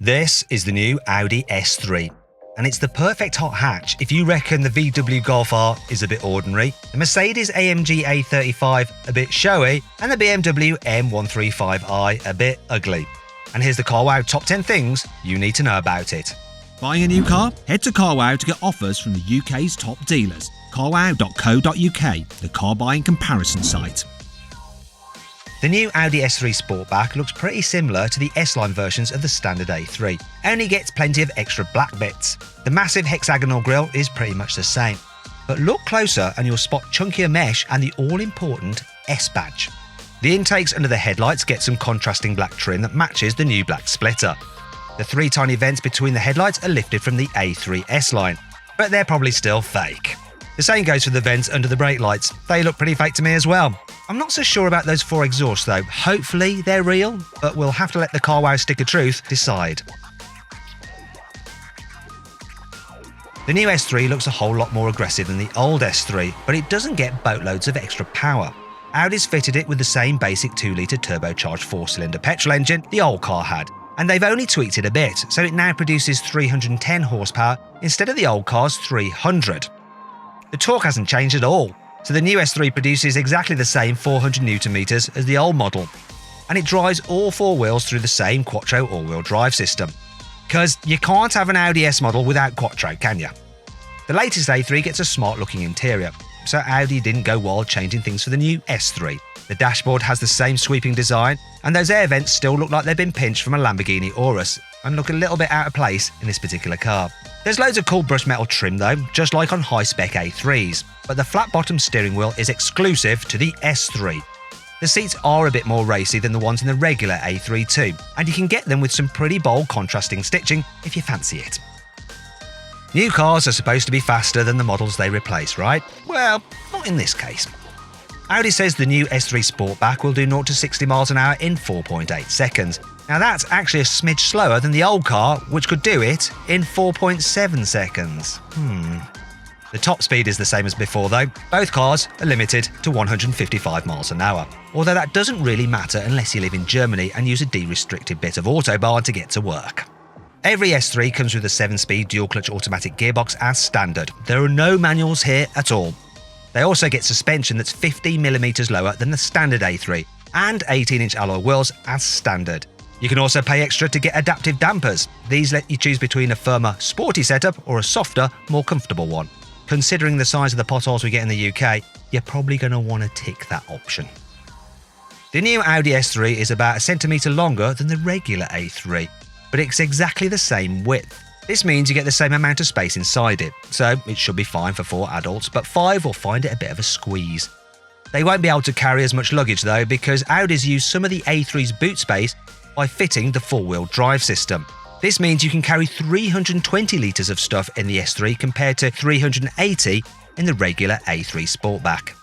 This is the new Audi S3, and it's the perfect hot hatch if you reckon the VW Golf R is a bit ordinary, the Mercedes AMG A35 a bit showy, and the BMW M135i a bit ugly. And here's the CarWow top 10 things you need to know about it. Buying a new car? Head to CarWow to get offers from the UK's top dealers. carwow.co.uk, the car buying comparison site. The new Audi S3 Sportback looks pretty similar to the S-Line versions of the standard A3, only gets plenty of extra black bits. The massive hexagonal grille is pretty much the same, but look closer and you'll spot chunkier mesh and the all-important S badge. The intakes under the headlights get some contrasting black trim that matches the new black splitter. The three tiny vents between the headlights are lifted from the A3 S-Line, but they're probably still fake. The same goes for the vents under the brake lights, they look pretty fake to me as well. I'm not so sure about those four exhausts though, hopefully they're real, but we'll have to let the CarWow stick of truth decide. The new S3 looks a whole lot more aggressive than the old S3, but it doesn't get boatloads of extra power. Audi's fitted it with the same basic 2-litre turbocharged 4-cylinder petrol engine the old car had, and they've only tweaked it a bit, so it now produces 310 horsepower instead of the old car's 300. The torque hasn't changed at all, so the new S3 produces exactly the same 400 Nm as the old model, and it drives all four wheels through the same Quattro all-wheel drive system. Because you can't have an Audi S model without Quattro, can you? The latest A3 gets a smart-looking interior, so Audi didn't go wild changing things for the new S3. The dashboard has the same sweeping design, and those air vents still look like they've been pinched from a Lamborghini Urus, and look a little bit out of place in this particular car. There's loads of cool brushed metal trim though, just like on high-spec A3s, but the flat-bottom steering wheel is exclusive to the S3. The seats are a bit more racy than the ones in the regular A3 too, and you can get them with some pretty bold contrasting stitching if you fancy it. New cars are supposed to be faster than the models they replace, right? Well, not in this case. Audi says the new S3 Sportback will do 0 to 60 miles an hour in 4.8 seconds. Now that's actually a smidge slower than the old car, which could do it in 4.7 seconds. The top speed is the same as before though. Both cars are limited to 155 miles an hour, although that doesn't really matter unless you live in Germany and use a de-restricted bit of autobahn to get to work. Every S3 comes with a 7-speed dual-clutch automatic gearbox as standard. There are no manuals here at all. They also get suspension that's 15mm lower than the standard A3 and 18-inch alloy wheels as standard. You can also pay extra to get adaptive dampers. These let you choose between a firmer, sporty setup or a softer, more comfortable one. Considering the size of the potholes we get in the UK, you're probably going to want to tick that option. The new Audi S3 is about a centimetre longer than the regular A3, but it's exactly the same width. This means you get the same amount of space inside it, so it should be fine for 4 adults, but 5 will find it a bit of a squeeze. They won't be able to carry as much luggage though, because Audi's used some of the A3's boot space by fitting the 4-wheel drive system. This means you can carry 320 litres of stuff in the S3 compared to 380 in the regular A3 Sportback.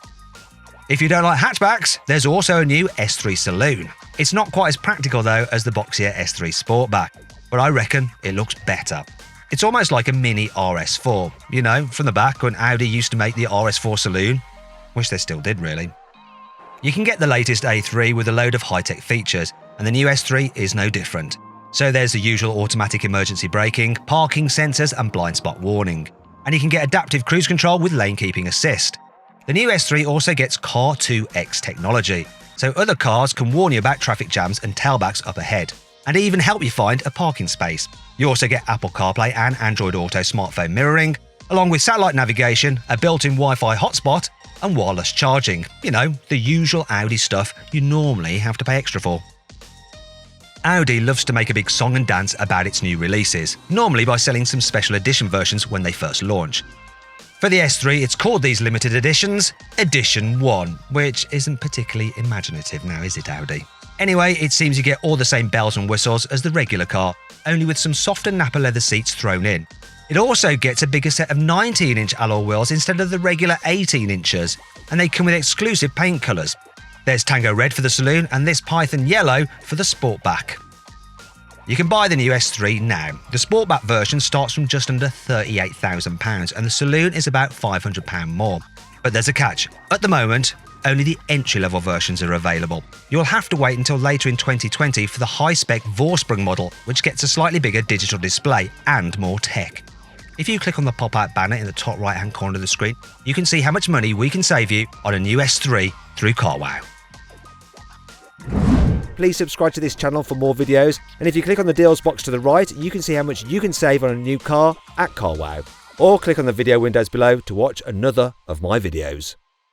If you don't like hatchbacks, there's also a new S3 Saloon. It's not quite as practical though as the boxier S3 Sportback, but I reckon it looks better. It's almost like a mini RS4, you know, from the back when Audi used to make the RS4 Saloon. Wish they still did really. You can get the latest A3 with a load of high-tech features, and the new S3 is no different. So there's the usual automatic emergency braking, parking sensors and blind spot warning. And you can get adaptive cruise control with lane keeping assist. The new S3 also gets Car 2X technology, so other cars can warn you about traffic jams and tailbacks up ahead, and even help you find a parking space. You also get Apple CarPlay and Android Auto smartphone mirroring, along with satellite navigation, a built-in Wi-Fi hotspot, and wireless charging. You know, the usual Audi stuff you normally have to pay extra for. Audi loves to make a big song and dance about its new releases, normally by selling some special edition versions when they first launch. For the S3, it's called these limited editions Edition 1, which isn't particularly imaginative now, is it, Audi? Anyway, it seems you get all the same bells and whistles as the regular car, only with some softer Nappa leather seats thrown in. It also gets a bigger set of 19-inch alloy wheels instead of the regular 18 inches, and they come with exclusive paint colours. There's Tango Red for the Saloon and this Python Yellow for the Sportback. You can buy the new S3 now. The Sportback version starts from just under £38,000 and the Saloon is about £500 more. But there's a catch. At the moment, only the entry-level versions are available. You'll have to wait until later in 2020 for the high-spec Vorsprung model, which gets a slightly bigger digital display and more tech. If you click on the pop-out banner in the top right-hand corner of the screen, you can see how much money we can save you on a new S3 through CarWow. Please subscribe to this channel for more videos, and if you click on the deals box to the right, you can see how much you can save on a new car at CarWow. Or click on the video windows below to watch another of my videos.